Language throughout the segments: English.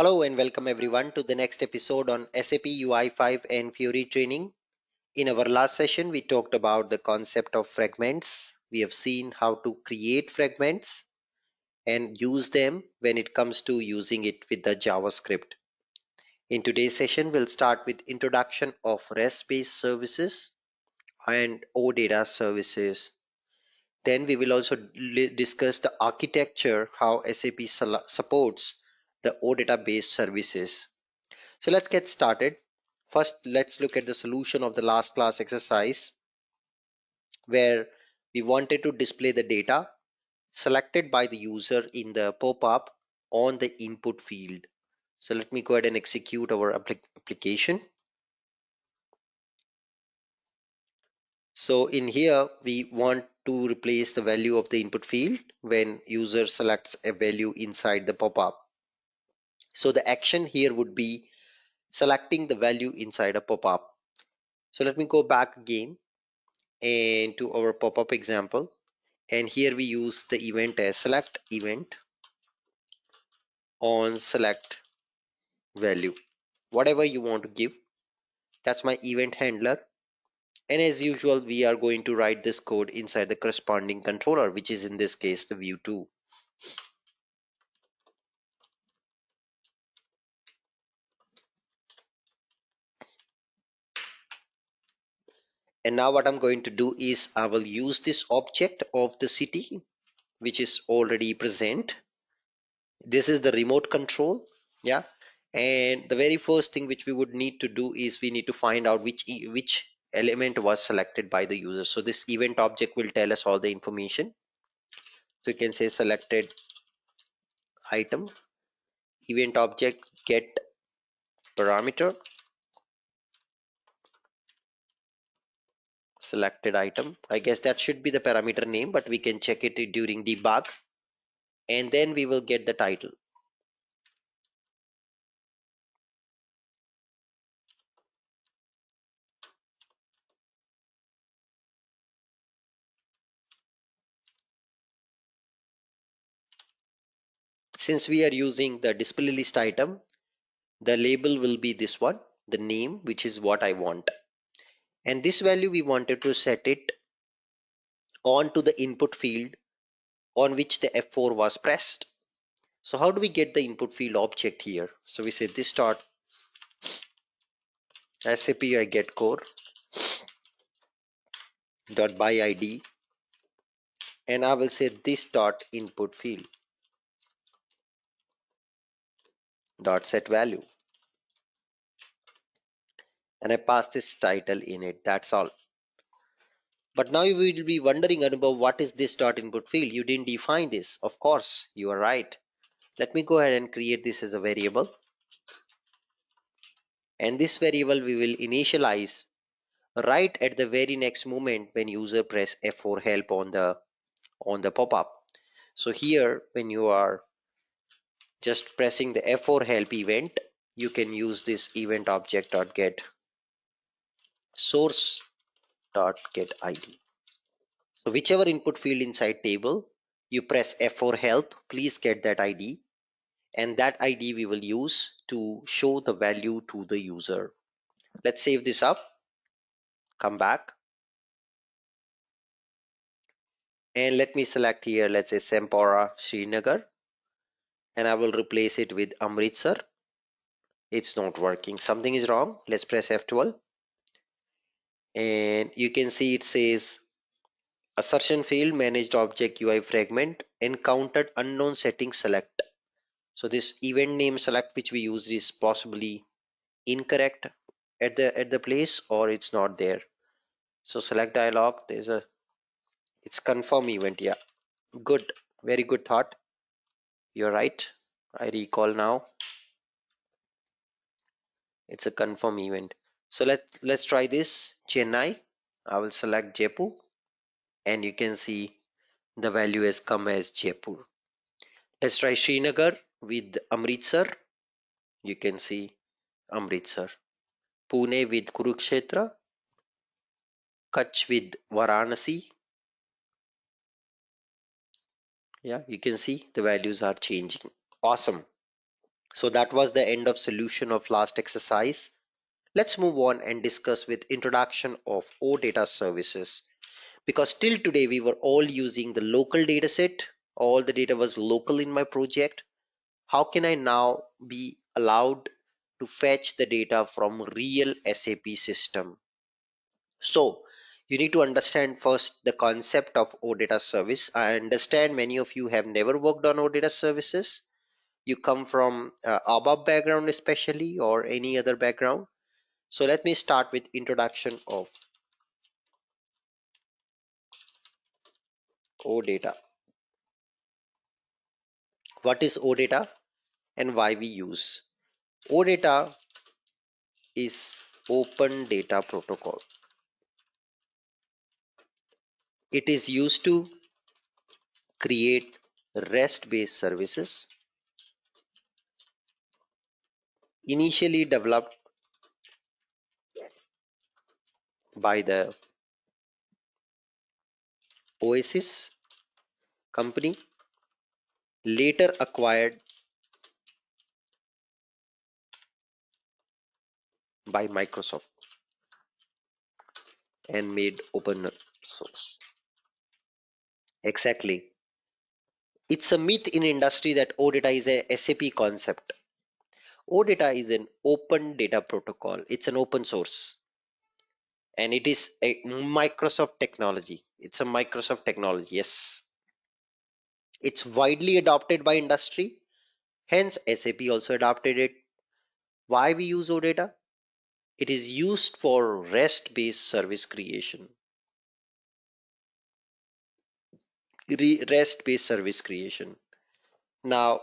Hello and welcome everyone to the next episode on SAP UI5 and Fury training. In our last session, we talked about the concept of fragments. We have seen how to create fragments and use them when it comes to using it with the JavaScript. In today's session, we'll start with introduction of REST-based services and OData services. Then we will also discuss the architecture, how SAP supports the OData based services. So let's get started. First, let's look at the solution of the last class exercise where we wanted to display the data selected by the user in the pop-up on the input field. So let me go ahead and execute our application. So in here, we want to replace the value of the input field when user selects a value inside the pop-up. So the action here would be selecting the value inside a pop-up. So let me go back again and to our pop-up example, and here we use the event as select event on select value, whatever you want to give. That's my event handler, and as usual we are going to write this code inside the corresponding controller, which is in this case the view2. And now what I'm going to do is I will use this object of the city which is already present. This is the remote control. Yeah, and the very first thing which we would need to do is we need to find out which element was selected by the user. So this event object will tell us all the information. So you can say selected item, event object get parameter, selected item. I guess that should be the parameter name, but we can check it during debug, and then we will get the title. Since we are using the display list item, the label will be this one, the name, which is what I want. And this value we wanted to set it onto the input field on which the F4 was pressed. So how do we get the input field object here? So we say this dot SAPI get core dot by ID, and I will say this dot input field dot set value, and I pass this title in it. That's all. But now you will be wondering about what is this dot input field? You didn't define this. Of course, you are right. Let me go ahead and create this as a variable, and this variable we will initialize right at the very next moment when user press F4 help on the pop-up. So here when you are just pressing the F4 help event, you can use this event object dot get source dot get ID. So whichever input field inside table you press F4 help, please get that ID, and that ID we will use to show the value to the user. Let's save this up, come back, and let me select here, let's say Sampora Srinagar, and I will replace it with Amritsar. It's not working, something is wrong. Let's press F12, and you can see it says assertion failed, managed object UI fragment encountered unknown setting select. So this event name select which we use is possibly incorrect at the place, or it's not there. So select dialog, there's a, it's confirm event. Yeah, good, very good thought. You're right, I recall now, it's a confirm event. So let's try this. Chennai, I will select Jaipur, and you can see the value has come as Jaipur. Let's try Srinagar with Amritsar. You can see Amritsar. Pune with Kurukshetra. Kutch with Varanasi. Yeah, you can see the values are changing. Awesome. So that was the end of solution of last exercise. Let's move on and discuss with introduction of OData services. Because till today we were all using the local data set. All the data was local in my project. How can I now be allowed to fetch the data from real SAP system? So you need to understand first the concept of OData service. I understand many of you have never worked on OData services. You come from ABAP background especially, or any other background. So let me start with introduction of OData. What is OData and why we use? OData is Open Data Protocol. It is used to create REST-based services initially developed by the Oasis company, later acquired by Microsoft and made open source. Exactly. It's a myth in industry that OData is a SAP concept. OData is an open data protocol. It's an open source and it is a Microsoft technology. It's a Microsoft technology. Yes. It's widely adopted by industry. Hence, SAP also adopted it. Why we use OData? It is used for REST-based service creation. REST-based service creation. Now,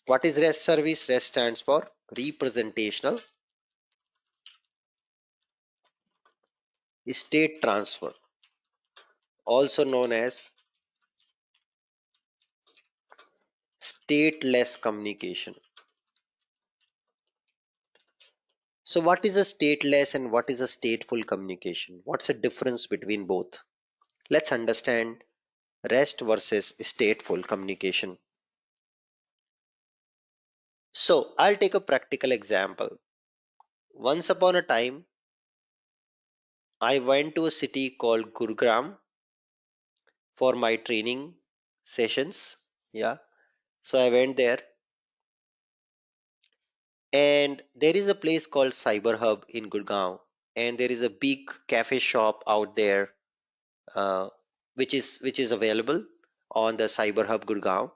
what is REST service? REST stands for representational state transfer, also known as stateless communication. So what is a stateless and what is a stateful communication? What's the difference between both? Let's understand REST versus stateful communication. So I'll take a practical example. Once upon a time, I went to a city called Gurugram for my training sessions. Yeah. So I went there and there is a place called Cyber Hub in Gurgaon and there is a big cafe shop out there uh, which is available on the Cyber Hub Gurgaon.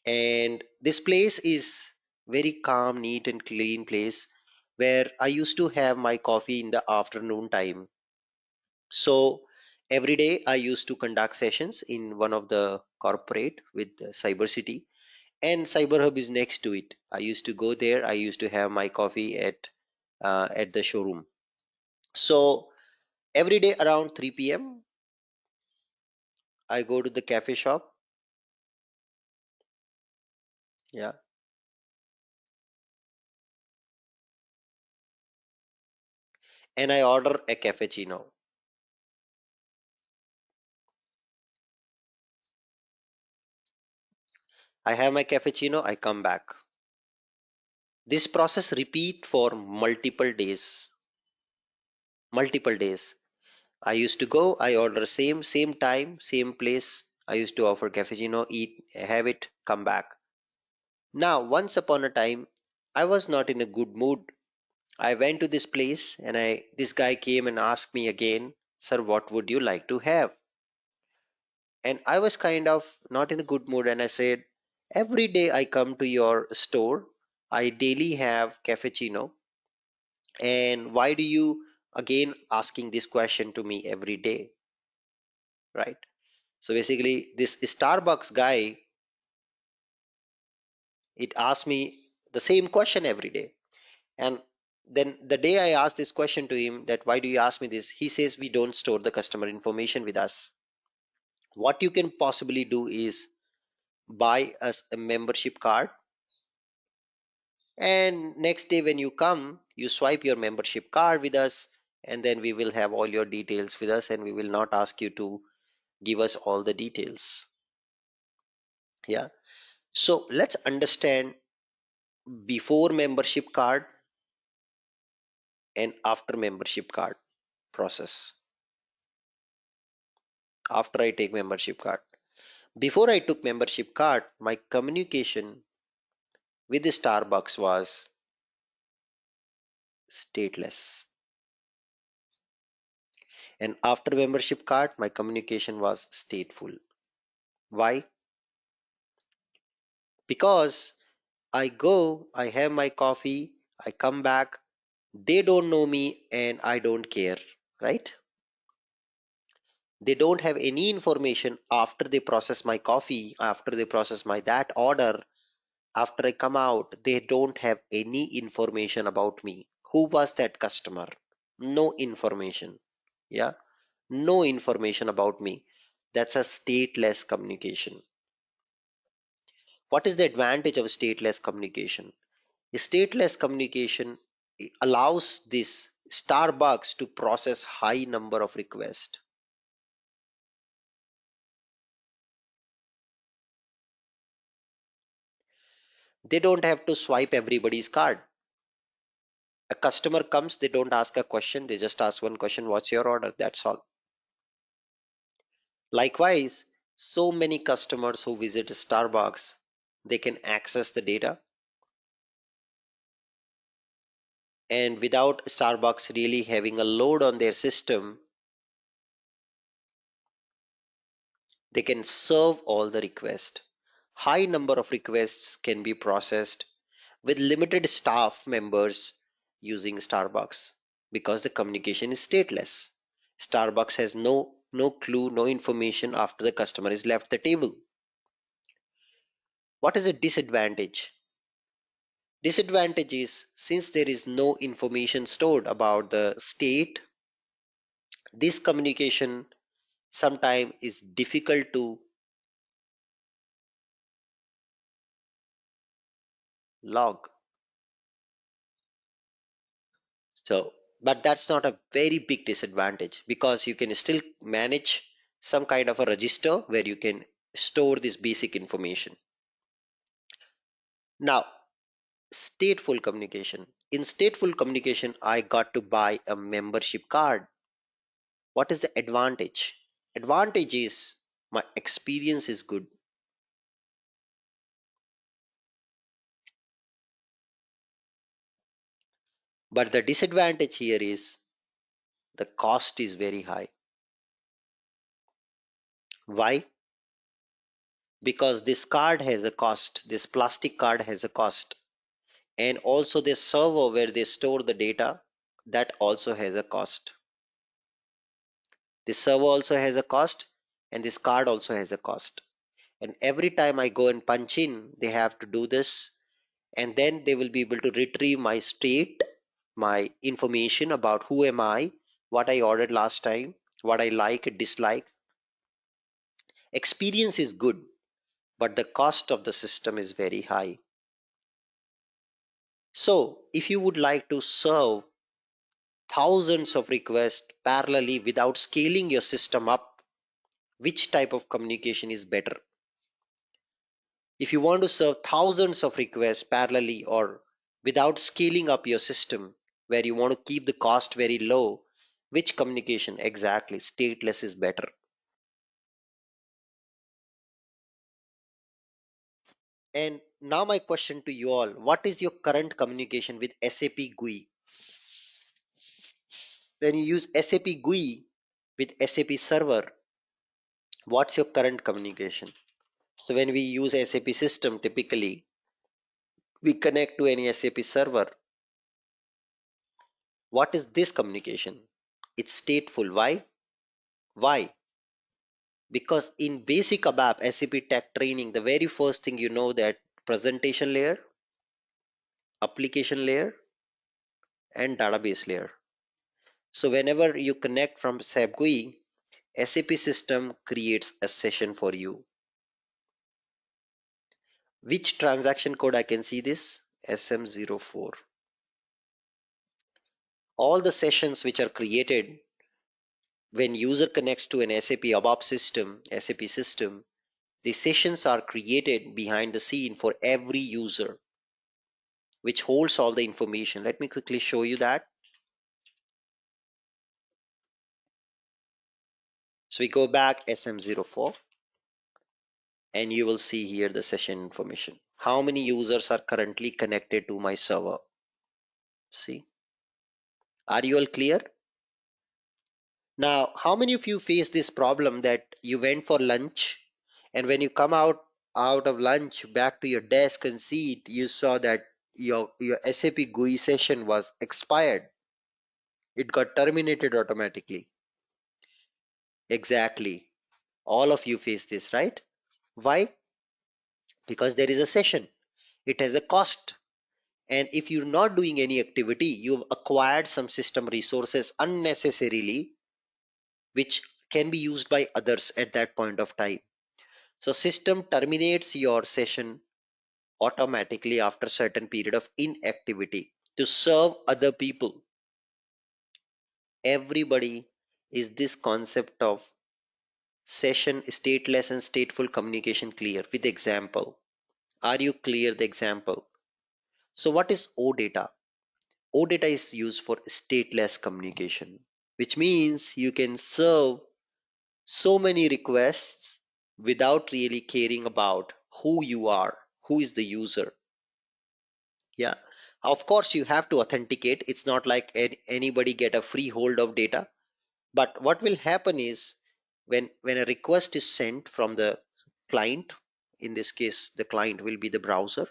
And this place is very calm, neat and clean place where I used to have my coffee in the afternoon time. So every day I used to conduct sessions in one of the corporate with the Cyber City, and Cyber Hub is next to it. I used to go there. I used to have my coffee at the showroom. So every day around 3 p.m. I go to the cafe shop. Yeah, and I order a cappuccino. I have my cappuccino. I come back. This process repeat for multiple days. Multiple days. I used to go, I order same time, same place. I used to offer cappuccino, eat, have it, come back. Now, once upon a time, I was not in a good mood. I went to this place and this guy came and asked me again, "Sir, what would you like to have?" And I was kind of not in a good mood and I said, "Every day I come to your store, I daily have cappuccino, and why do you again asking this question to me every day?" Right? So basically, this Starbucks guy, it asked me the same question every day. And then the day I asked this question to him, that why do you ask me this? He says, we don't store the customer information with us. What you can possibly do is buy us a membership card. And next day when you come, you swipe your membership card with us, and then we will have all your details with us and we will not ask you to give us all the details. Yeah. So let's understand before membership card and after membership card process. After I take membership card. Before I took membership card, my communication with the Starbucks was stateless. And after membership card, my communication was stateful. Why? Because I go, I have my coffee, I come back, they don't know me and I don't care, right? They don't have any information after they process my coffee, after they process my that order, after I come out, they don't have any information about me. Who was that customer? No information. Yeah, no information about me. That's a stateless communication. What is the advantage of stateless communication? Stateless communication allows this Starbucks to process high number of requests. They don't have to swipe everybody's card. A customer comes, they don't ask a question, they just ask one question, what's your order? That's all. Likewise, so many customers who visit Starbucks, they can access the data, and without Starbucks really having a load on their system, they can serve all the requests. High number of requests can be processed with limited staff members using Starbucks because the communication is stateless. Starbucks has no clue, no information after the customer has left the table. What is a disadvantage? Disadvantage is since there is no information stored about the state, this communication sometimes is difficult to log. So, but that's not a very big disadvantage because you can still manage some kind of a register where you can store this basic information. Now, stateful communication. In stateful communication, I got to buy a membership card. What is the advantage? Advantage is my experience is good. But the disadvantage here is the cost is very high. Why? Because this card has a cost, this plastic card has a cost, and also this server where they store the data, that also has a cost. This server also has a cost, and this card also has a cost. And every time I go and punch in, they have to do this, and then they will be able to retrieve my state, my information about who am I, what I ordered last time, what I like, dislike. Experience is good, but the cost of the system is very high. So, if you would like to serve thousands of requests parallelly without scaling your system up, which type of communication is better? If you want to serve thousands of requests parallelly or without scaling up your system, where you want to keep the cost very low, which communication exactly? Stateless is better. And now my question to you all, what is your current communication with SAP GUI? When you use SAP GUI with SAP server, what's your current communication? So when we use SAP system, typically we connect to any SAP server. What is this communication? It's stateful. Why? Why? Because in basic ABAP SAP tech training, the very first thing you know that presentation layer, application layer, and database layer. So whenever you connect from SAP GUI, SAP system creates a session for you. Which transaction code I can see this? SM04. All the sessions which are created when user connects to an SAP ABAP system, SAP system, the sessions are created behind the scene for every user. which holds all the information. Let me quickly show you that. So we go back SM04 and you will see here the session information. How many users are currently connected to my server? See, are you all clear? Now, how many of you face this problem that you went for lunch and when you come out of lunch back to your desk and seat, you saw that your SAP GUI session was expired. It got terminated automatically. Exactly. All of you face this, right? Why? Because there is a session. It has a cost. And if you're not doing any activity, you've acquired some system resources unnecessarily, which can be used by others at that point of time. So system terminates your session automatically after certain period of inactivity to serve other people. Everybody is this concept of session stateless and stateful communication clear with example. Are you clear the example? So what is OData? OData is used for stateless communication, which means you can serve so many requests without really caring about who you are, who is the user. Yeah, of course you have to authenticate. It's not like anybody get a free hold of data. But what will happen is when a request is sent from the client, in this case the client will be the browser,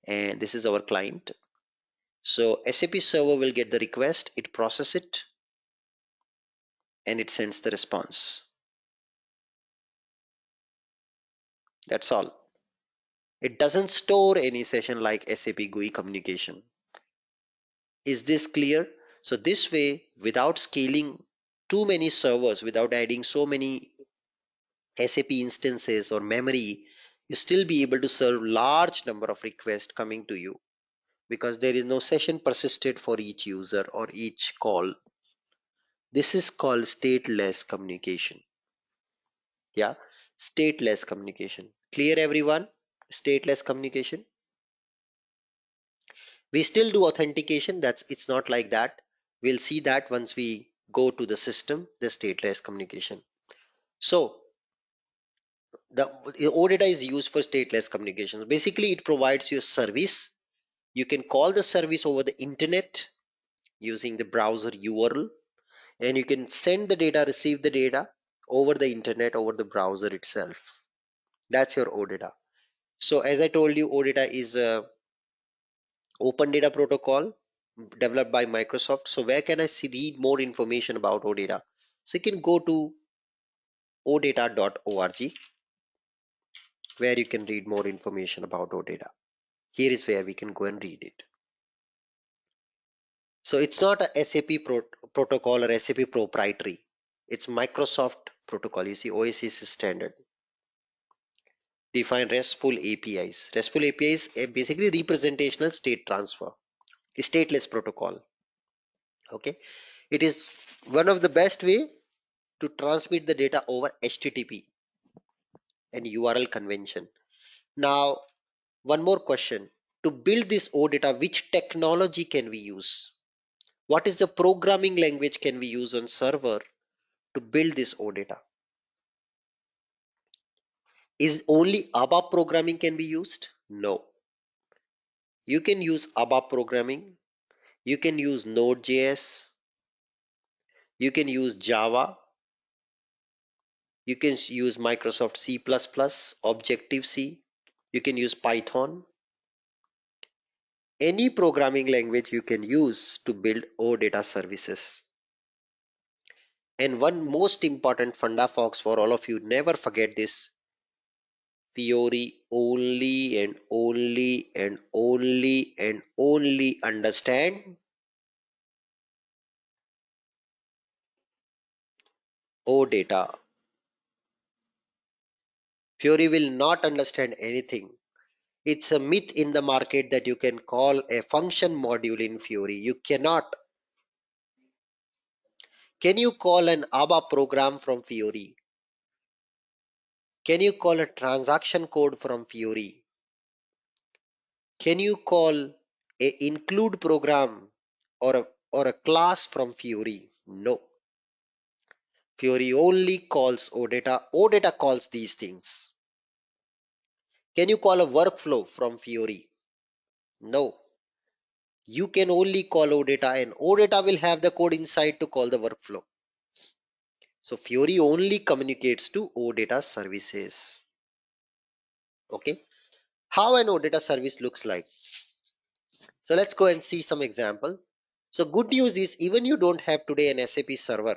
and this is our client. So SAP server will get the request, it process it, and it sends the response. That's all. It doesn't store any session like SAP GUI communication. Is this clear? So this way, without scaling too many servers, without adding so many SAP instances or memory, you still be able to serve large number of requests coming to you because there is no session persisted for each user or each call. This is called stateless communication. Yeah, stateless communication. Clear everyone? Stateless communication. We still do authentication. It's not like that. We'll see that once we go to the system, the stateless communication. So the OData is used for stateless communications. Basically, it provides you a service. You can call the service over the internet using the browser URL, and you can send the data, receive the data over the internet, over the browser itself. That's your OData. So as I told you, OData is a open data protocol developed by Microsoft. So where can I see read more information about OData? So you can go to odata.org where you can read more information about OData. Here is where we can go and read it. So it's not a SAP protocol or SAP proprietary. It's Microsoft protocol. You see, OSS is standard. Define RESTful APIs. RESTful APIs is basically representational state transfer, a stateless protocol. Okay, it is one of the best way to transmit the data over HTTP and URL convention. Now, one more question. To build this OData, which technology can we use? What is the programming language can we use on server to build this OData? Is only ABAP programming can be used? No. You can use ABAP programming. You can use Node.js. You can use Java. You can use Microsoft C++, Objective-C. You can use Python. Any programming language you can use to build OData services. And one most important funda, folks, for all of you, never forget this. Fiori only and only and only and only understand OData. Fiori will not understand anything. It's a myth in the market that you can call a function module in Fiori. You cannot. Can you call an ABAP program from Fiori? Can you call a transaction code from Fiori? Can you call a include program or a class from Fiori? No. Fiori only calls OData. OData calls these things. Can you call a workflow from Fiori? No. You can only call OData and OData will have the code inside to call the workflow. So Fiori only communicates to OData services. Okay. How an OData service looks like. So let's go and see some example. So good news is even you don't have today an SAP server.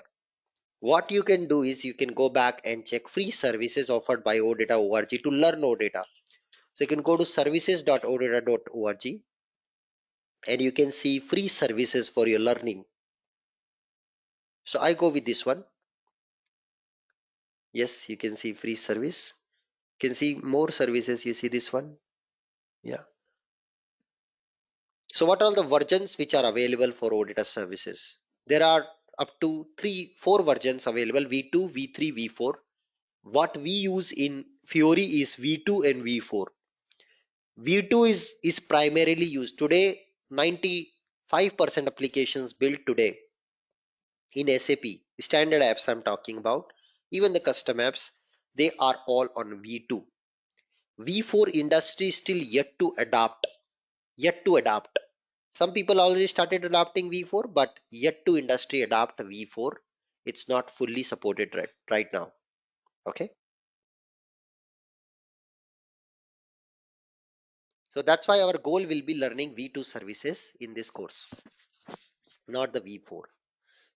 What you can do is you can go back and check free services offered by odata.org to learn OData. So you can go to services.odata.org and you can see free services for your learning. So I go with this one. Yes, you can see free service. You can see more services. You see this one. Yeah. So what are the versions which are available for OData services? There are up to 4 versions available: V2, V3, V4. What we use in Fiori is V2 and V4. V2 is primarily used today. 95% applications built today in SAP, standard apps I'm talking about, even the custom apps, they are all on V2. V4 industry is still yet to adapt. Yet to adapt. Some people already started adopting V4, but yet to industry adapt V4. It's not fully supported right now. Okay. So that's why our goal will be learning V2 services in this course, not the V4.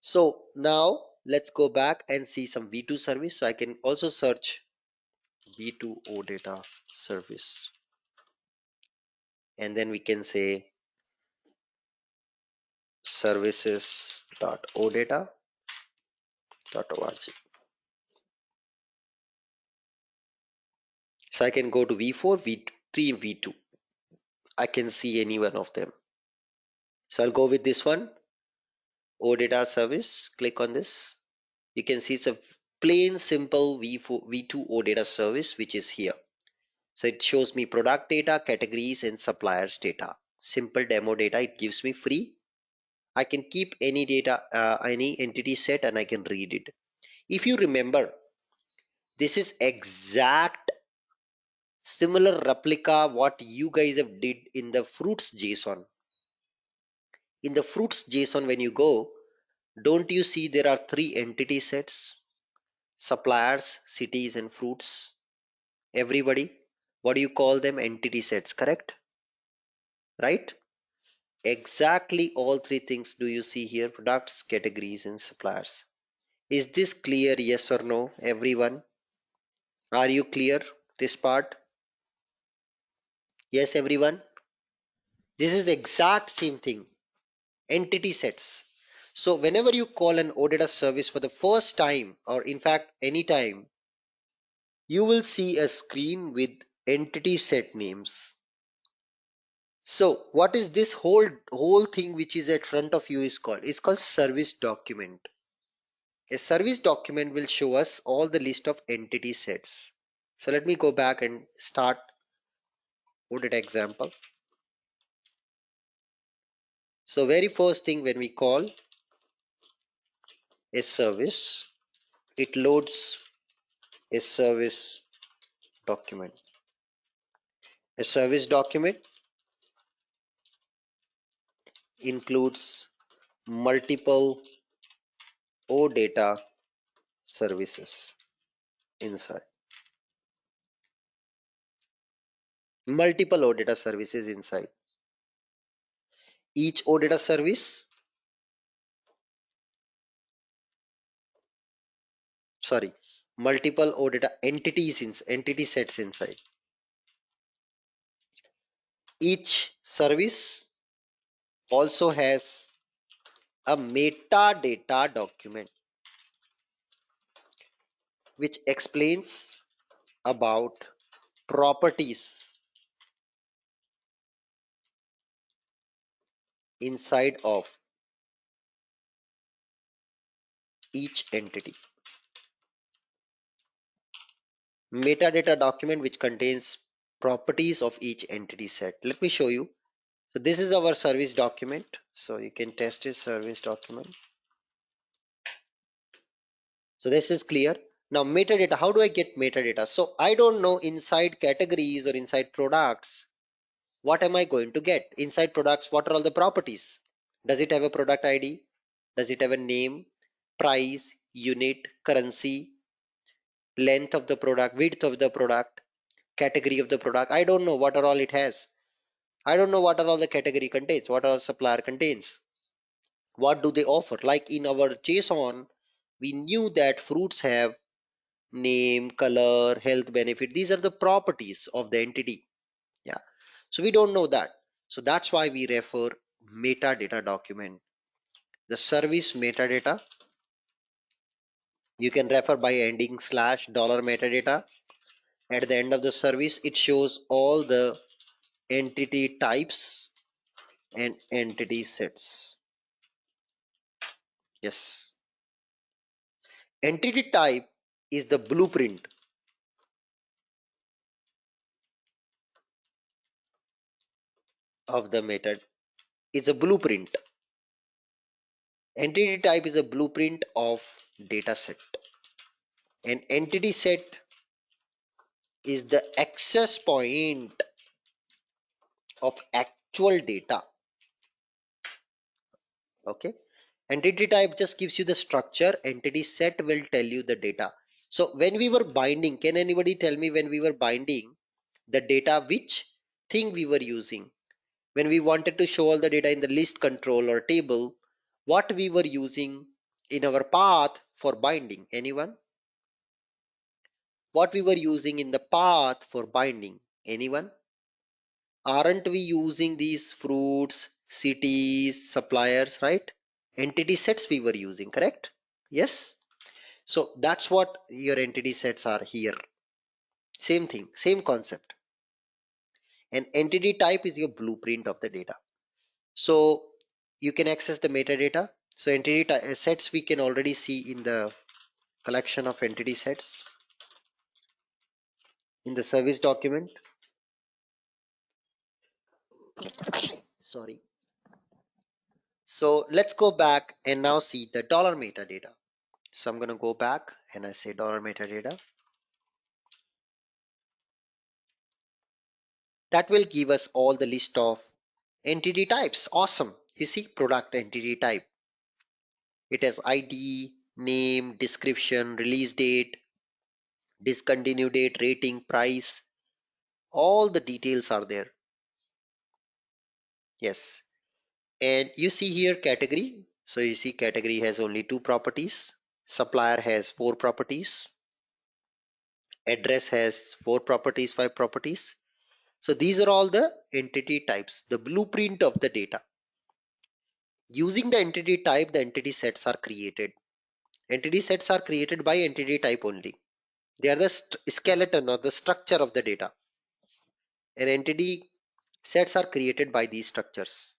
So now let's go back and see some V2 service. So I can also search V2 OData service and then we can say services.odata.org. So I can go to V4, V3, V2. I can see any one of them. So I'll go with this one, OData service. Click on this. You can see it's a plain simple V2 OData service, which is here. So it shows me product data, categories, and suppliers data. Simple demo data. It gives me free. I can keep any data, any entity set, and I can read it. If you remember, this is exact similar replica what you guys have did in the fruits JSON. In the fruits JSON, when you go, don't you see there are 3 entity sets? Suppliers, cities, and fruits. Everybody, what do you call them? Entity sets, correct? Right? Exactly all 3 things do you see here: products, categories, and suppliers. Is this clear? Yes or no, everyone? Are you clear this part? Yes, everyone? This is exact same thing. Entity sets. So whenever you call an OData service for the first time, or in fact any time, you will see a screen with entity set names. So what is this whole thing which is at front of you is called? It's called service document. A service document will show us all the list of entity sets. So let me go back and start OData example. So very first thing, when we call a service, it loads a service document. A service document includes multiple OData services inside. Multiple OData services inside. Each OData service, sorry, multiple OData entities in entity sets inside. Each service also has a metadata document which explains about properties inside of each entity. Metadata document which contains properties of each entity set. Let me show you. So this is our service document. So you can test it, service document. So this is clear. Now metadata, how do I get metadata? So I don't know inside categories or inside products, what am I going to get? Inside products, what are all the properties? Does it have a product ID? Does it have a name, price, unit, currency, length of the product, width of the product, category of the product? I don't know what are all it has. I don't know what are all the category contains, what are supplier contains. What do they offer? Like in our JSON, we knew that fruits have name, color, health benefit. These are the properties of the entity. Yeah. So we don't know that. So that's why we refer metadata document. The service metadata, you can refer by ending slash dollar metadata. At the end of the service, it shows all the entity types and entity sets. Yes. Entity type is the blueprint of the method. It's a blueprint. Entity type is a blueprint of data set. An entity set is the access point of actual data. Okay. Entity type just gives you the structure. Entity set will tell you the data. So when we were binding, can anybody tell me when we were binding the data, which thing we were using? When we wanted to show all the data in the list control or table, what we were using in our path for binding? Anyone? What we were using in the path for binding? Anyone? Aren't we using these fruits, cities, suppliers, right? Entity sets we were using, correct? Yes. So that's what your entity sets are here. Same thing, same concept. An entity type is your blueprint of the data. So you can access the metadata. So entity sets we can already see in the collection of entity sets in the service document. Sorry. So let's go back and now see the dollar metadata. So I'm going to go back and I say dollar metadata. That will give us all the list of entity types. Awesome. You see product entity type. It has ID, name, description, release date, discontinue date, rating, price. All the details are there. Yes. And you see here category. So you see category has only two properties. Supplier has four properties. Address has four properties, five properties. So these are all the entity types, the blueprint of the data. Using the entity type, the entity sets are created. Entity sets are created by entity type only. They are the skeleton or the structure of the data. And entity sets are created by these structures.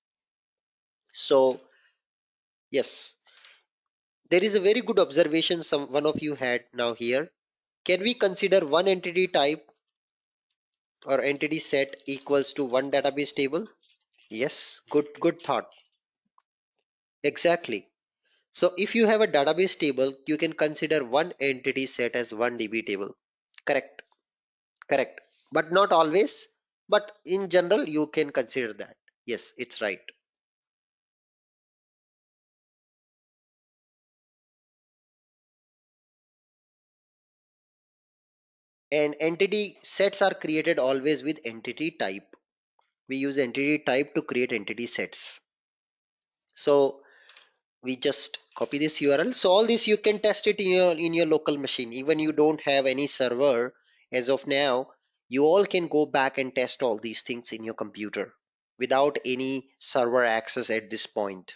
So yes, there is a very good observation one of you had now here. Can we consider one entity type or entity set equals to one database table? Yes, good thought. Exactly. So if you have a database table, you can consider one entity set as one DB table. Correct, correct. But not always. But in general, you can consider that. Yes, it's right. And entity sets are created always with entity type. We use entity type to create entity sets. So we just copy this URL. So all this you can test it in your local machine. Even you don't have any server as of now, you all can go back and test all these things in your computer without any server access at this point.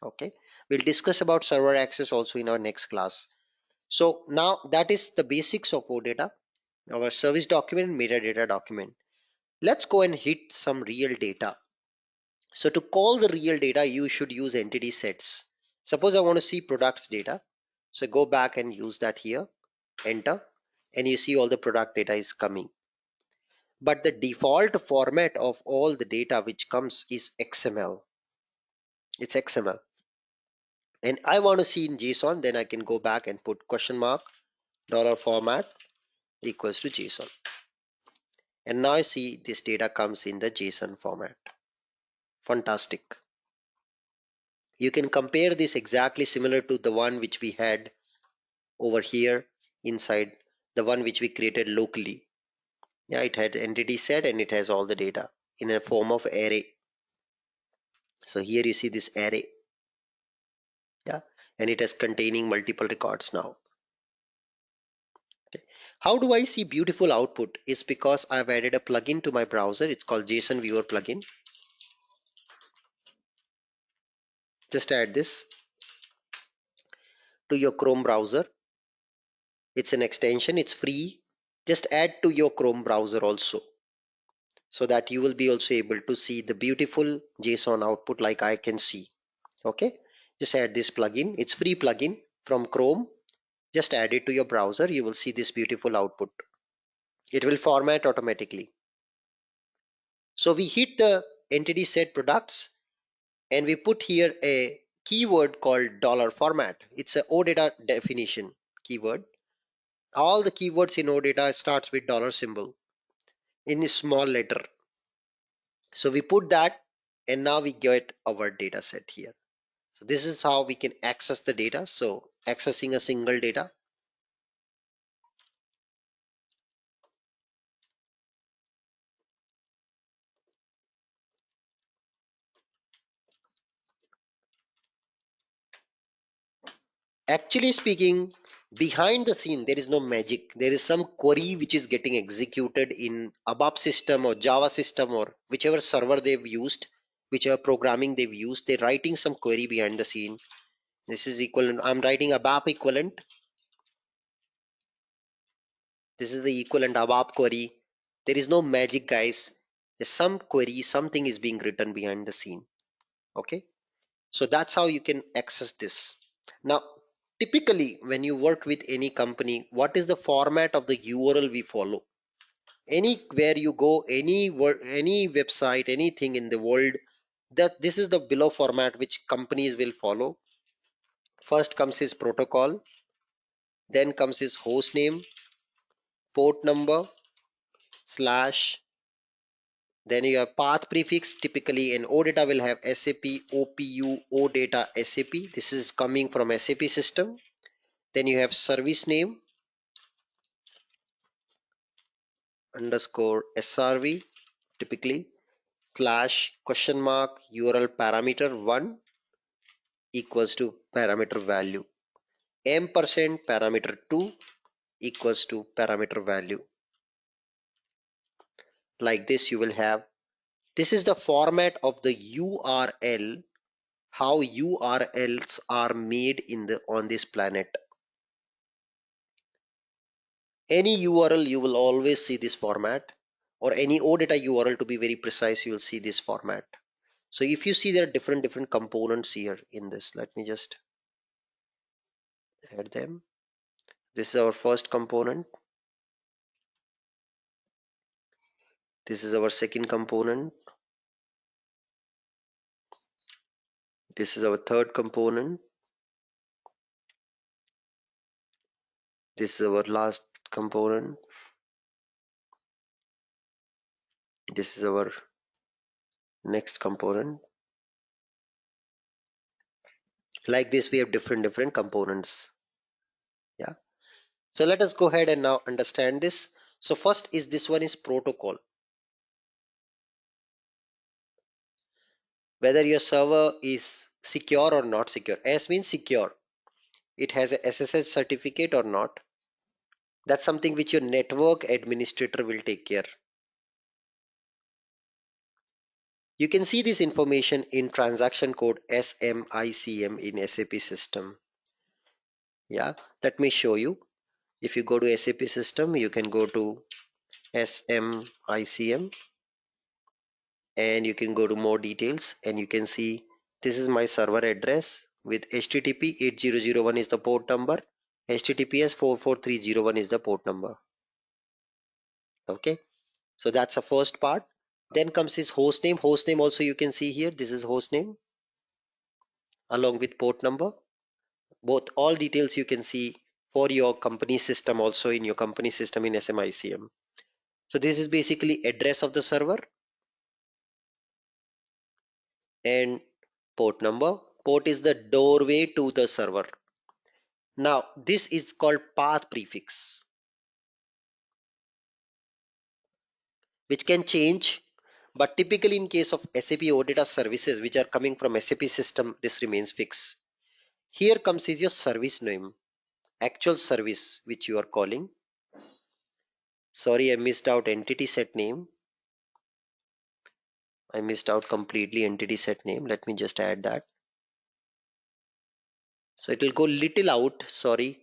Okay, we'll discuss about server access also in our next class. So now that is the basics of OData, our service document and metadata document. Let's go and hit some real data. So to call the real data, you should use entity sets. Suppose I want to see products data. So go back and use that here, enter, and you see all the product data is coming. but the default format of all the data which comes is XML. It's XML. And I want to see in JSON, then I can go back and put question mark dollar format equals to JSON. And now I see this data comes in the JSON format. Fantastic. You can compare this exactly similar to the one which we had over here inside the one which we created locally. Yeah, it had entity set and it has all the data in a form of array. So here you see this array. Yeah, and it is containing multiple records now. Okay. How do I see beautiful output? Is because I've added a plugin to my browser. It's called JSON Viewer plugin. Just add this to your Chrome browser. It's an extension, it's free. Just add to your Chrome browser also, so that you will be also able to see the beautiful JSON output like I can see. Okay, just add this plugin. It's free plugin from Chrome. Just add it to your browser. You will see this beautiful output. It will format automatically. So we hit the entity set products and we put here a keyword called dollar format. It's a OData definition keyword. All the keywords in OData starts with dollar symbol in a small letter. So we put that and now we get our data set here. So this is how we can access the data. So accessing a single data. Actually speaking, behind the scene, there is no magic. There is some query which is getting executed in ABAP system or Java system or whichever server they've used, whichever programming they've used. They're writing some query behind the scene. This is equivalent. I'm writing ABAP equivalent. This is the equivalent ABAP query. There is no magic, guys. There's some query, something is being written behind the scene. Okay. So that's how you can access this. Now, typically, when you work with any company, what is the format of the URL we follow? Anywhere you go, any website, anything in the world, that this is the below format which companies will follow. First comes his protocol, then comes his host name, port number, slash, then you have path prefix. Typically, an OData will have SAP, OPU, OData, SAP. This is coming from SAP system. Then you have service name underscore SRV, typically slash question mark URL parameter 1 equals to parameter value, ampersand parameter 2 equals to parameter value. Like this you will have. This is the format of the URL, how URLs are made in the on this planet. Any URL you will always see this format, or any OData URL to be very precise, you will see this format. So if you see there are different components here in this, let me just add them. This is our first component. This is our second component. This is our third component. This is our last component. This is our next component. Like this, we have different components. Yeah. So let us go ahead and now understand this. So first is this one is protocol. Whether your server is secure or not secure. S means secure. It has a SSH certificate or not. That's something which your network administrator will take care. You can see this information in transaction code SMICM in SAP system. Yeah, let me show you. If you go to SAP system, you can go to SMICM and you can go to more details and you can see this is my server address with HTTP 8001 is the port number, HTTPS 44301 is the port number. Okay, So that's the first part. Then comes his host name. Host name also you can see here. This is host name along with port number. Both all details you can see for your company system also in your company system in SMICM. So this is basically address of the server and port number. Port is the doorway to the server. Now this is called path prefix, which can change, but typically in case of SAP OData services which are coming from SAP system, this remains fixed. Here comes is your service name, actual service which you are calling. Sorry, I missed out entity set name. I missed out completely entity set name. Let me just add that. So it will go little out. Sorry,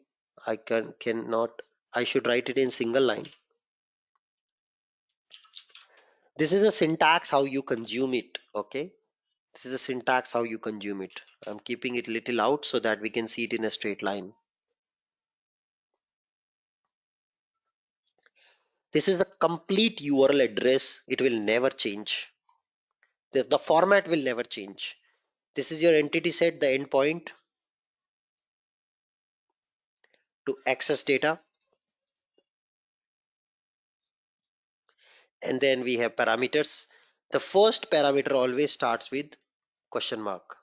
I cannot. I should write it in single line. This is the syntax how you consume it. Okay, this is the syntax how you consume it. I'm keeping it little out so that we can see it in a straight line. This is the complete URL address. It will never change. The format will never change. This is your entity set, the endpoint to access data. And then we have parameters. The first parameter always starts with question mark.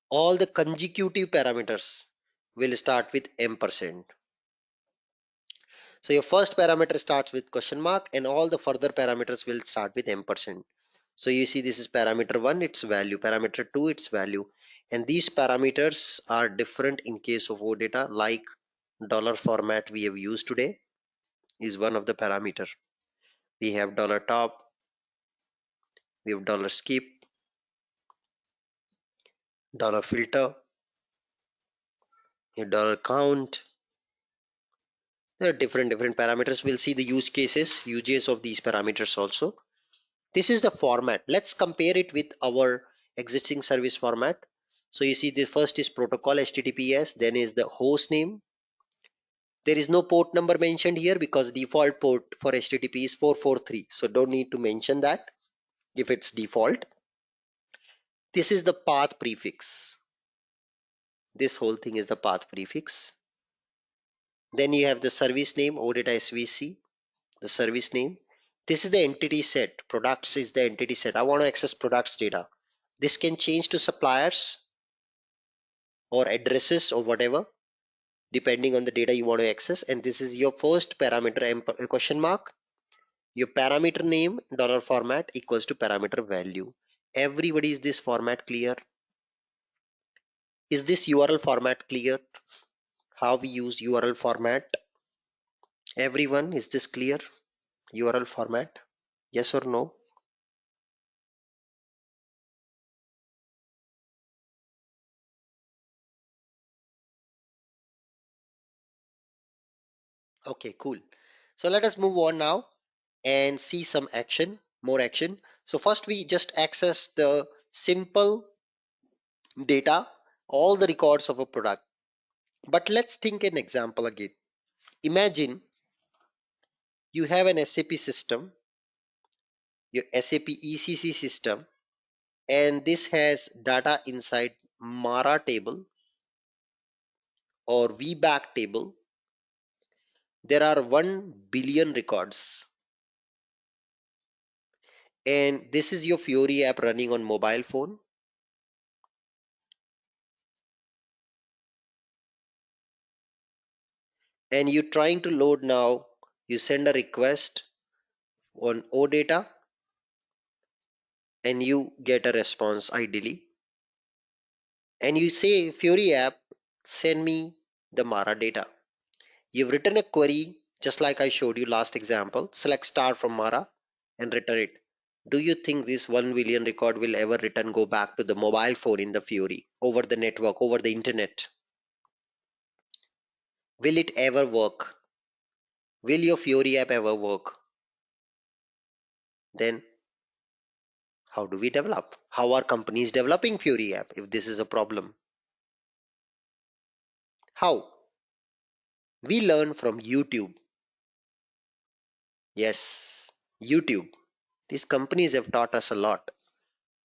All the consecutive parameters will start with ampersand. So your first parameter starts with question mark and all the further parameters will start with ampersand. So you see this is parameter 1, its value, parameter 2, its value, and these parameters are different in case of OData, like dollar format we have used today is one of the parameter. We have dollar top, we have dollar skip, dollar filter, a dollar count. There are different parameters. We'll see the use cases, uses of these parameters also. This is the format. Let's compare it with our existing service format. So you see the first is protocol HTTPS, then is the host name. There is no port number mentioned here because default port for HTTP is 443. So don't need to mention that if it's default. This is the path prefix. This whole thing is the path prefix. Then you have the service name, OData SVC, the service name. This is the entity set. Products is the entity set. I want to access products data. This can change to suppliers or addresses or whatever, depending on the data you want to access. And this is your first parameter question mark. Your parameter name dollar format equals to parameter value. Everybody, is this format clear? Is this URL format clear? How we use URL format? Everyone, is this clear? URL format? Yes or no? Okay, cool. So let us move on now and see some action, more action. So first we just access the simple data, all the records of a product. But let's think an example again. Imagine you have an SAP system, your SAP ECC system, and this has data inside Mara table or VBAC table. There are 1 billion records, and this is your Fiori app running on mobile phone. And you're trying to load now. You send a request on OData and you get a response ideally. And you say, Fiori app, send me the Mara data. You've written a query just like I showed you last example. Select star from Mara and return it. Do you think this 1 billion record will ever return go back to the mobile phone in the Fiori over the network, over the internet? Will it ever work? Will your Fiori app ever work? Then how do we develop? How are companies developing Fiori app if this is a problem? How? We learn from YouTube. Yes, YouTube. These companies have taught us a lot.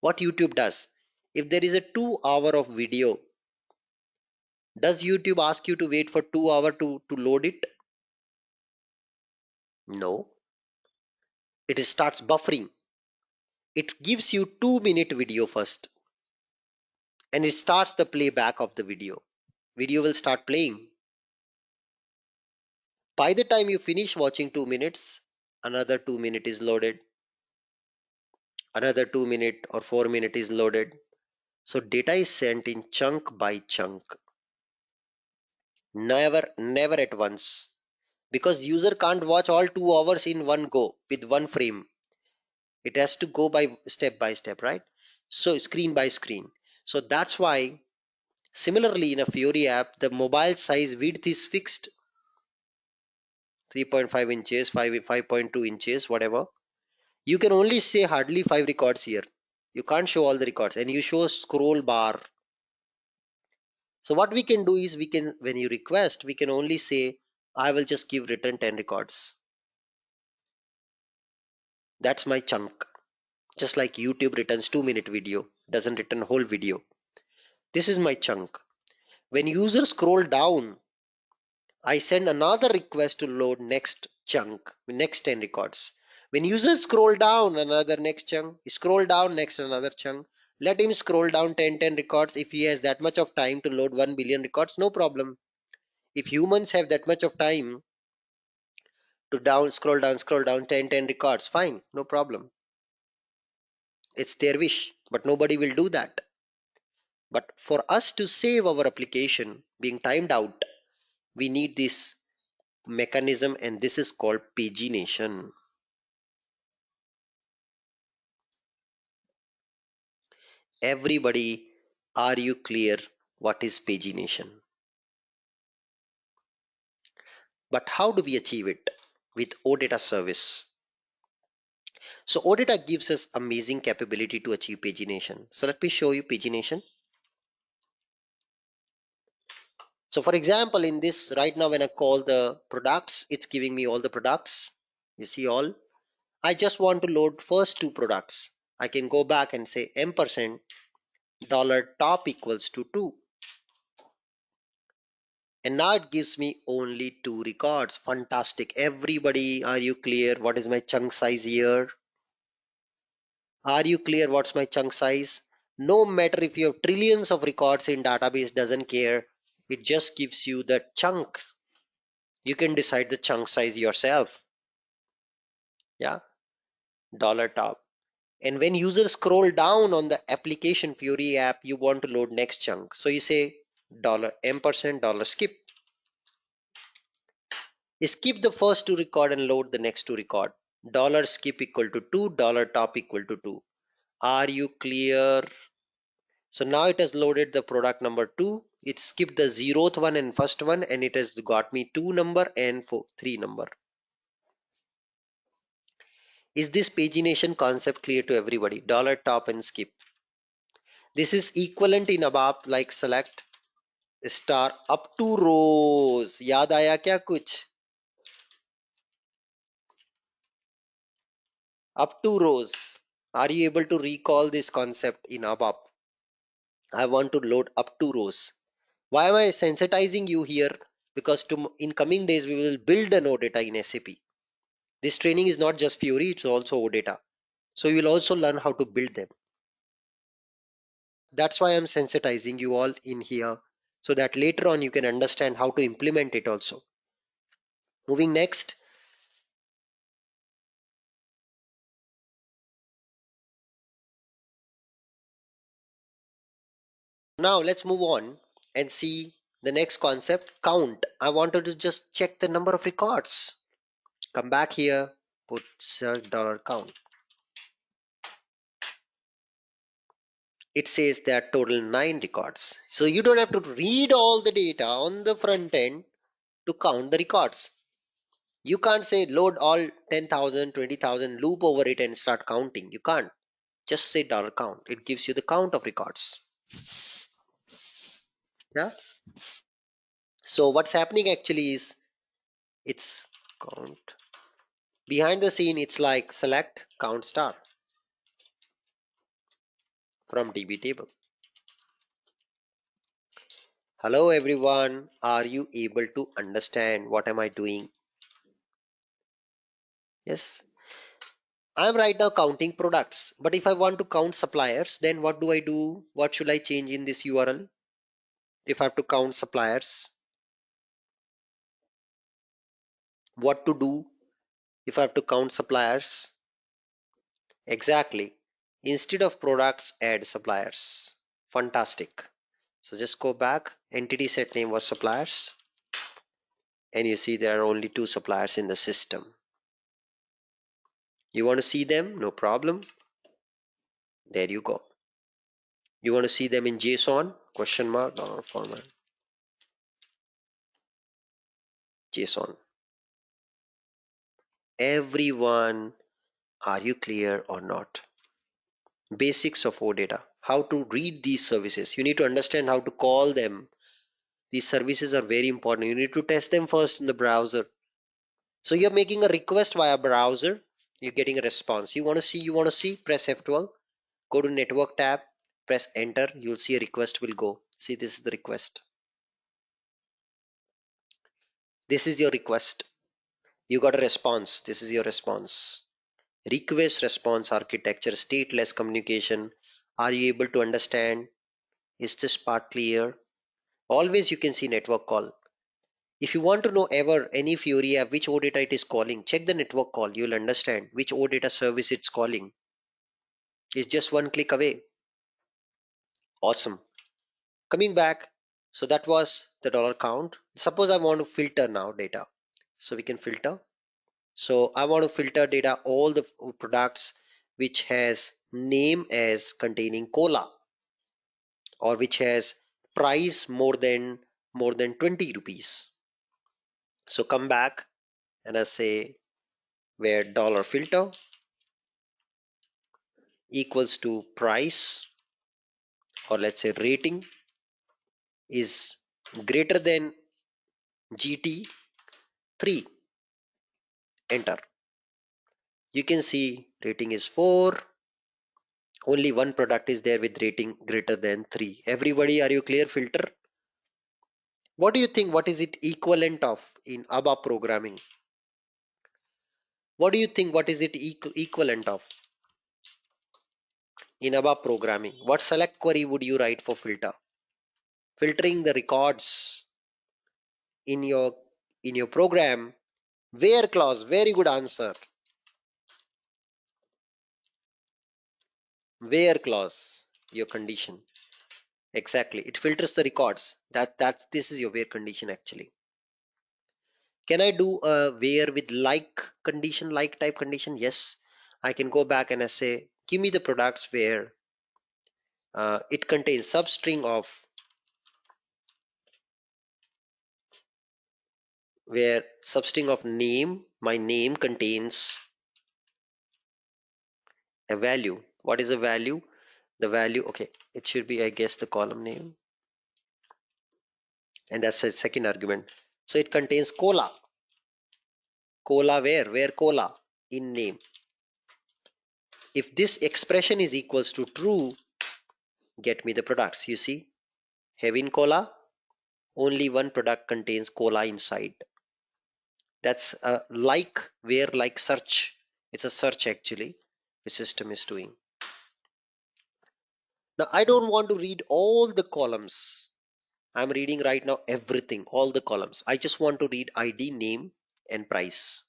What YouTube does, if there is a 2 hour of video, does YouTube ask you to wait for 2 hours to load it? No. It starts buffering. It gives you 2 minute video first, and it starts the playback of the video. Video will start playing. By the time you finish watching 2 minutes, another 2 minute is loaded, another 2 minute or 4 minute is loaded. So data is sent in chunk by chunk, never at once, because user can't watch all 2 hours in one go with one frame. It has to go by step, right? So screen by screen. So that's why similarly in a Fiori app, the mobile size width is fixed, 3.5 inches, 5.2 inches, whatever. You can only say hardly 5 records here. You can't show all the records, and you show scroll bar. So what we can do is, we can, when you request, we can only say, I will just give return 10 records. That's my chunk. Just like YouTube returns 2 minute video, doesn't return whole video. This is my chunk. When users scroll down, I send another request to load next chunk, next 10 records. When users scroll down, another next chunk, scroll down, next another chunk. Let him scroll down 10 records. If he has that much of time to load 1 billion records, no problem. If humans have that much of time to scroll down 10 records, fine, no problem. It's their wish, but nobody will do that. But for us to save our application being timed out, we need this mechanism, and this is called pagination. Everybody, are you clear what is pagination? But how do we achieve it? With OData service. So OData gives us amazing capability to achieve pagination. So let me show you pagination. So for example, in this right now, when I call the products, it's giving me all the products. You see all. I just want to load first two products. I can go back and say ampersand dollar top equals to 2. And now it gives me only 2 records. Fantastic. Everybody, are you clear? What is my chunk size here? Are you clear what's my chunk size? No matter if you have trillions of records in database, doesn't care. It just gives you the chunks. You can decide the chunk size yourself. Yeah, dollar top. And when users scroll down on the application Fiori app, you want to load next chunk. So you say dollar ampersand dollar skip. Skip the first 2 record and load the next 2 record. Dollar skip equal to 2, dollar top equal to 2. Are you clear? So now it has loaded the product number 2. It skipped the 0th one and first one, and it has got me 2 number and 3 number. Is this pagination concept clear to everybody? Dollar top and skip. This is equivalent in ABAP like select star up to rows. याद आया क्या कुछ? Up to rows. Are you able to recall this concept in ABAP? I want to load up to rows. Why am I sensitizing you here? Because in coming days we will build an OData in SAP. This training is not just Fiori, it's also OData. So you will also learn how to build them. That's why I'm sensitizing you all in here, so that later on you can understand how to implement it also. Moving next. Now let's move on and see the next concept, count. I wanted to just check the number of records. Come back here, put search $count. It says there are total 9 records. So you don't have to read all the data on the front end to count the records. You can't say load all 10,000, 20,000, loop over it and start counting. You can't. Just say $count. It gives you the count of records. Yeah. So what's happening actually is it's count Behind the scene, it's like select count star from DB table. Hello everyone, are you able to understand what am I doing? Yes, I'm right now counting products, but if I want to count suppliers, then what do I do? What should I change in this URL? If I have to count suppliers, what to do if I have to count suppliers? Exactly. Instead of products, add suppliers. Fantastic. So just go back. Entity set name was suppliers. And you see there are only 2 suppliers in the system. You want to see them? No problem. There you go. You want to see them in JSON? Question mark dollar format. JSON. Everyone, are you clear or not? Basics of OData. How to read these services. You need to understand how to call them. These services are very important. You need to test them first in the browser. So you're making a request via browser. You're getting a response. You want to see, press F12. Go to network tab, press enter. You'll see a request will go. See, this is the request. This is your request. You got a response. This is your response. Request response architecture, stateless communication. Are you able to understand? Is this part clear? Always you can see network call. If you want to know ever any Fury app which OData it is calling, check the network call. You'll understand which OData service it's calling. It's just one click away. Awesome. Coming back, so that was the dollar count. Suppose I want to filter now data. So we can filter. So I want to filter data all the products which has name as containing cola or which has price more than 20 rupees. So come back and I say where dollar filter equals to price, or let's say rating is greater than GT 3, enter. You can see rating is 4. Only one product is there with rating greater than 3. Everybody, are you clear? Filter. What do you think? What is it equivalent of in ABAP programming? What do you think? What is it equivalent of in ABAP programming? What select query would you write for filter? Filtering the records in your program. Where clause? Very good answer. Where clause? Your condition. Exactly. It filters the records. This is your where condition actually. Can I do a where with like condition, like type condition? Yes. I can go back and I say, give me the products where it contains substring of name. My name contains a value. What is a value? The value, okay, it should be, I guess, the column name, and that's a second argument. So it contains cola. Cola where cola in name. If this expression is equals to true, get me the products. You see, having cola, only one product contains cola inside. That's a like search. It's a search actually the system is doing. Now I don't want to read all the columns. I'm reading right now everything, all the columns. I just want to read ID, name, and price.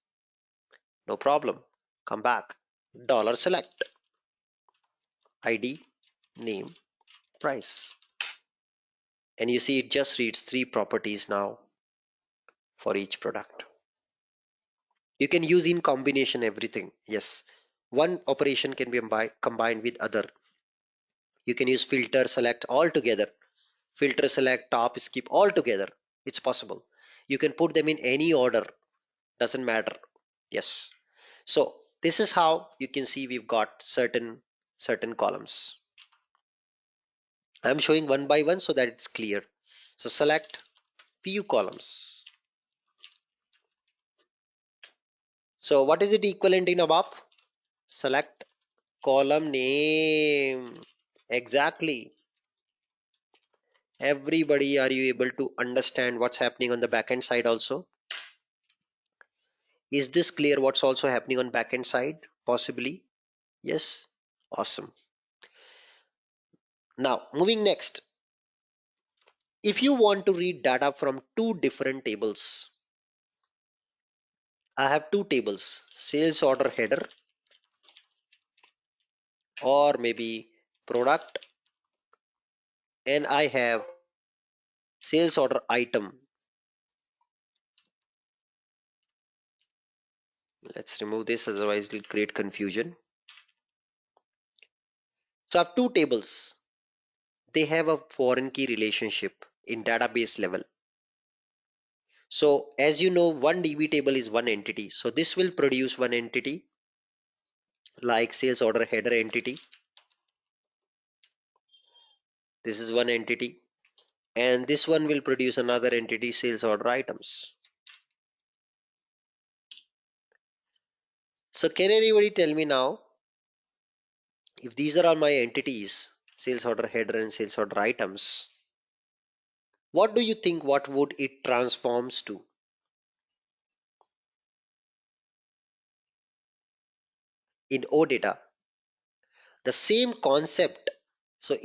No problem. Come back. Dollar select. ID, name, price. And you see it just reads 3 properties now for each product. You can use in combination everything. Yes. One operation can be combined with other. You can use filter select all together. Filter select top skip all together. It's possible. You can put them in any order. Doesn't matter. Yes. So this is how you can see we've got certain columns. I'm showing one by one so that it's clear. So select few columns. So what is it equivalent in above? Select column name. Exactly. Everybody, are you able to understand what's happening on the backend side also? Is this clear what's also happening on backend side? Possibly. Yes. Awesome. Now, moving next. If you want to read data from two different tables, I have two tables, sales order header or maybe product, and I have sales order item. Let's remove this, otherwise it will create confusion. So I have two tables. They have a foreign key relationship in database level. So as you know, one DB table is one entity. So this will produce one entity like sales order header entity. This is one entity. And this one will produce another entity, sales order items. So can anybody tell me now, if these are all my entities, sales order header and sales order items, what do you think, what would it transforms to in OData? The same concept. So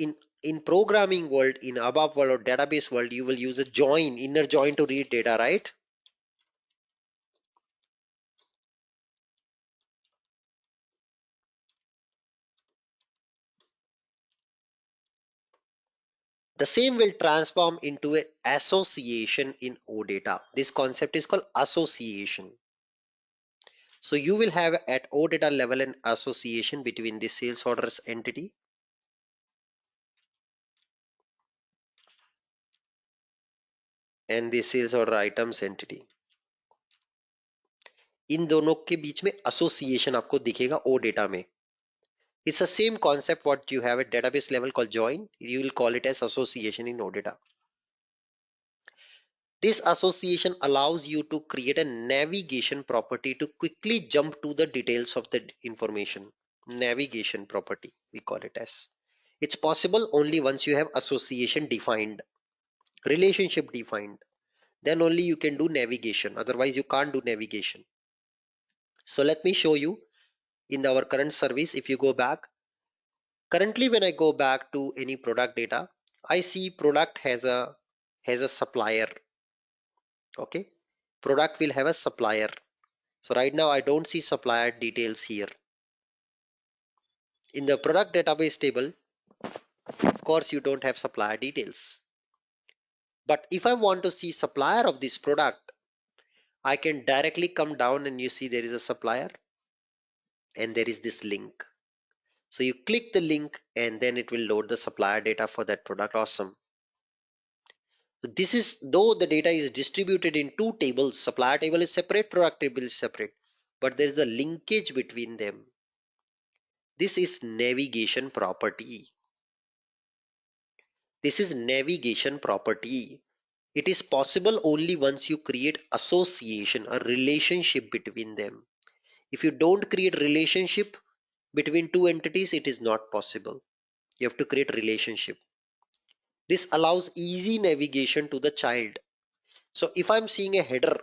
in programming world, in above world or database world, you will use a join, inner join to read data, right? The same will transform into an association in OData. This concept is called association. So you will have at OData level an association between the sales orders entity and the sales order items entity. इन दोनों के बीच में association आपको दिखेगा OData में. It's the same concept what you have at database level called join. You will call it as association in OData. This association allows you to create a navigation property to quickly jump to the details of the information. Navigation property, we call it as. It's possible only once you have association defined, relationship defined. Then only you can do navigation. Otherwise, you can't do navigation. So let me show you in our current service. If you go back, currently when I go back to any product data, I see product has a supplier. Okay, product will have a supplier. So right now I don't see supplier details here. In the product database table, of course you don't have supplier details. But if I want to see supplier of this product, I can directly come down and you see there is a supplier and there is this link. So you click the link and then it will load the supplier data for that product. Awesome. So this is, though the data is distributed in two tables, supplier table is separate, product table is separate, but there is a linkage between them. This is navigation property. This is navigation property. It is possible only once you create association, a relationship between them. If you don't create relationship between two entities, it is not possible. You have to create relationship. This allows easy navigation to the child. So if I'm seeing a header,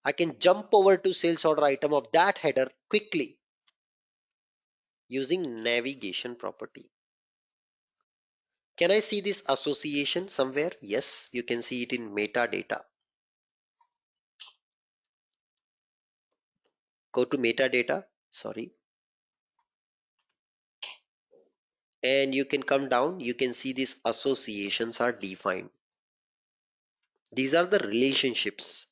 I can jump over to sales order item of that header quickly using navigation property. Can I see this association somewhere? Yes, you can see it in metadata. Go to metadata, sorry. And you can come down, you can see these associations are defined. These are the relationships.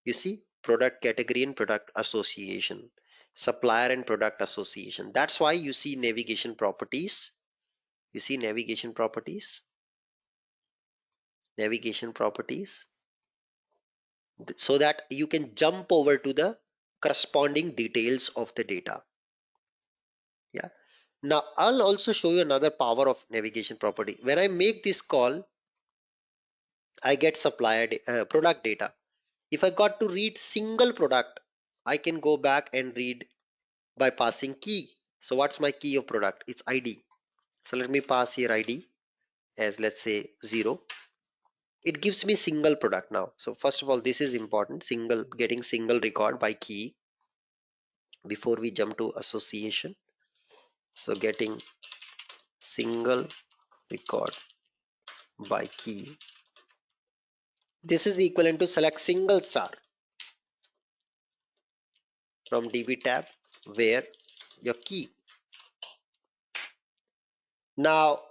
You see, product category and product association, supplier and product association. That's why you see navigation properties. You see navigation properties, navigation properties, so that you can jump over to the corresponding details of the data. Yeah. Now I'll also show you another power of navigation property. When I make this call, I get supplier product data. If I got to read single product, I can go back and read by passing key. So what's my key of product? It's ID. So let me pass here ID as, let's say, 0. It gives me single product now. So first of all, this is important, getting single record by key before we jump to association. So getting single record by key. This is equivalent to select single star from DB tab where your key. Now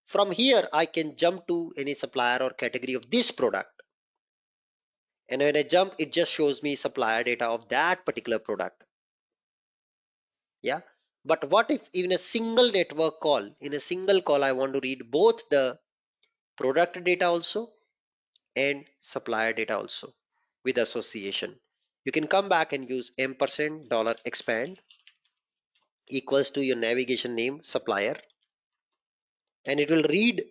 from here I can jump to any supplier or category of this product, and when I jump it just shows me supplier data of that particular product. Yeah, but what if in a single network call, in a single call I want to read both the product data also and supplier data also with association? You can come back and use ampersand $expand equals to your navigation name supplier, and it will read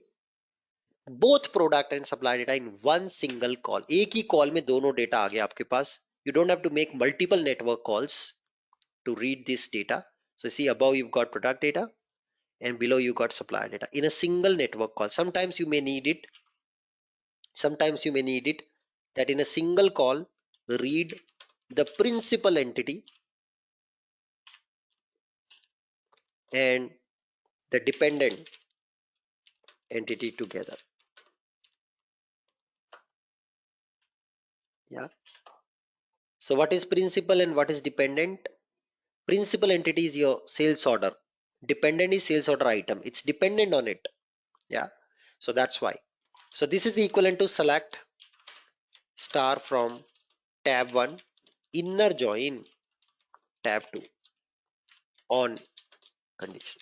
both product and supply data in one single call. एक ही call में दोनों data आ गया आपके पास. You don't have to make multiple network calls to read this data. So see, above you've got product data and below you got supply data in a single network call. Sometimes you may need it. Sometimes you may need it that in a single call read the principal entity and the dependent entity together. Yeah. So what is principal and what is dependent? Principal entity is your sales order. Dependent is sales order item. It's dependent on it. Yeah. So that's why. So this is equivalent to select star from tab 1, inner join tab 2 on condition.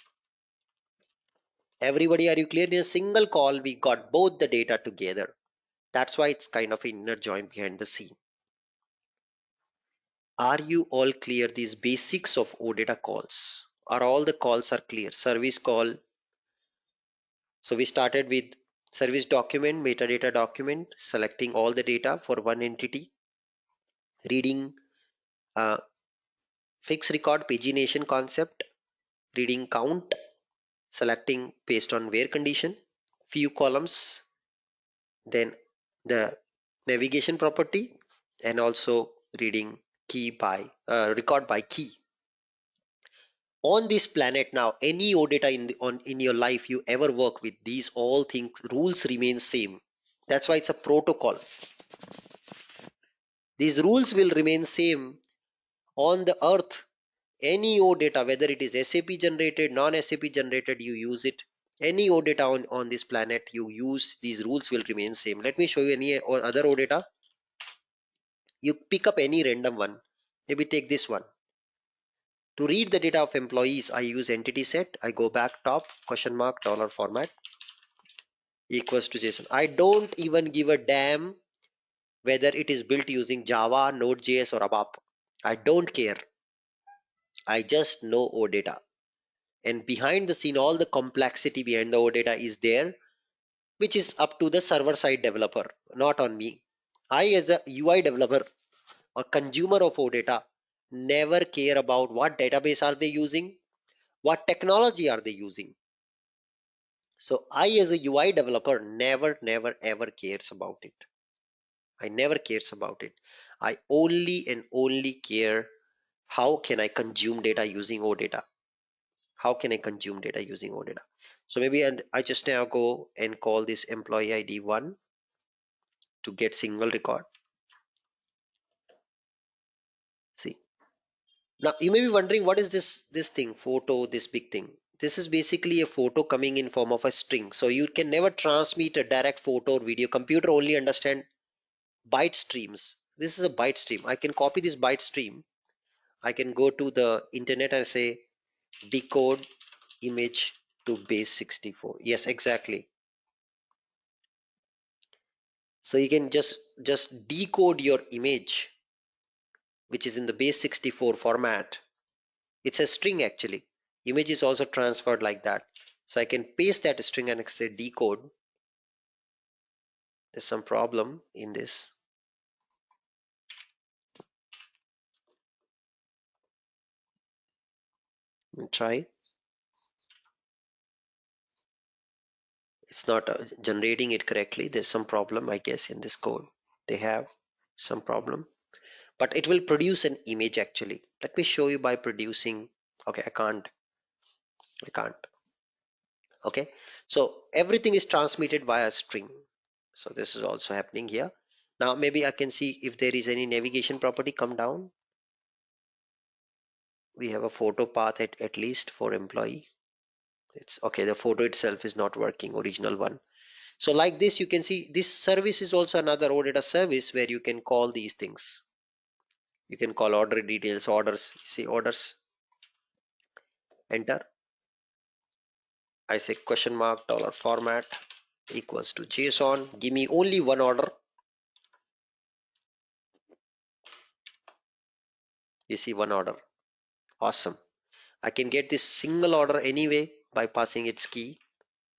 Everybody, are you clear? In a single call, we got both the data together. That's why it's kind of an inner join behind the scene. Are you all clear? These basics of OData calls. Are all the calls are clear? Service call. So we started with service document, metadata document, selecting all the data for one entity, reading fixed record pagination concept, reading count, selecting based on where condition, few columns, then the navigation property, and also reading key by record by key. On this planet now, any OData in your life you ever work with, these all things rules remain same. That's why it's a protocol. These rules will remain same on the earth. Any OData, whether it is SAP generated, non-SAP generated, you use it. Any OData on this planet you use, these rules will remain same. Let me show you any or other OData. You pick up any random one. Maybe take this one. To read the data of employees, I use entity set. I go back top, question mark, dollar format equals to JSON. I don't even give a damn whether it is built using Java, Node.js or ABAP. I don't care. I just know OData. And behind the scene, all the complexity behind the OData is there, which is up to the server side developer, not on me. I, as a UI developer or consumer of OData, never care about what database are they using, what technology are they using. So I, as a UI developer, never ever cares about it. I never cares about it. I only and only care how can I consume data using OData. How can I consume data using OData? So maybe I just now go and call this employee ID 1 to get single record. See, now you may be wondering what is this thing, photo, this big thing. This is basically a photo coming in form of a string. So you can never transmit a direct photo or video. Computer only understand byte streams. This is a byte stream. I can copy this byte stream. I can go to the internet and say decode image to base 64. Yes, exactly. So you can just decode your image, which is in the base 64 format. It's a string actually. Image is also transferred like that. So I can paste that string and say decode. There's some problem in this. Try. It's not generating it correctly. There's some problem, I guess, in this code. They have some problem, but it will produce an image actually. Let me show you by producing. Okay, I can't. Okay, so everything is transmitted via string. So this is also happening here. Now maybe I can see if there is any navigation property. Come down. We have a photo path at least for employee. It's okay. The photo itself is not working, original one. So like this, you can see this service is also another OData service where you can call these things. You can call order details, orders. See orders, enter. I say question mark dollar format equals to JSON. Give me only one order. You see one order. Awesome. I can get this single order anyway by passing its key.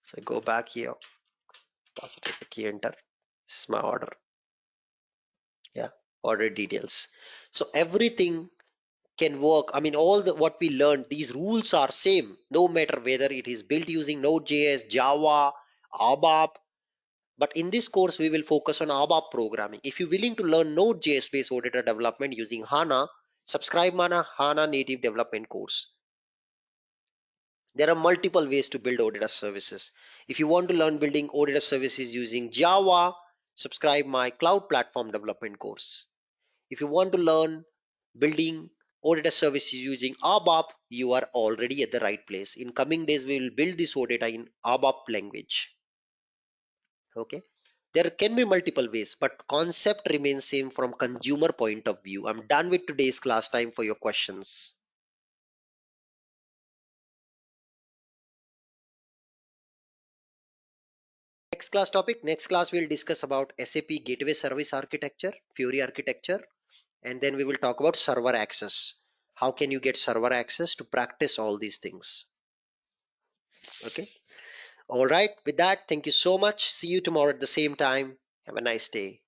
So go back here, pass it as a key, enter. This is my order. Yeah, order details. So everything can work. I mean, all the what we learned, these rules are same, no matter whether it is built using Node.js, Java, ABAP. But in this course, we will focus on ABAP programming. If you're willing to learn Node.js based OData development using HANA, subscribe my HANA native development course. There are multiple ways to build OData services. If you want to learn building OData services using Java, subscribe my cloud platform development course. If you want to learn building OData services using ABAP, you are already at the right place. In coming days, we will build this OData in ABAP language. Okay. There can be multiple ways, but concept remains same from consumer point of view. I'm done with today's class. Time for your questions. Next class we'll discuss about SAP gateway service architecture, Fury architecture, and then we will talk about server access. How can you get server access to practice all these things? Okay. All right. With that, thank you so much. See you tomorrow at the same time. Have a nice day.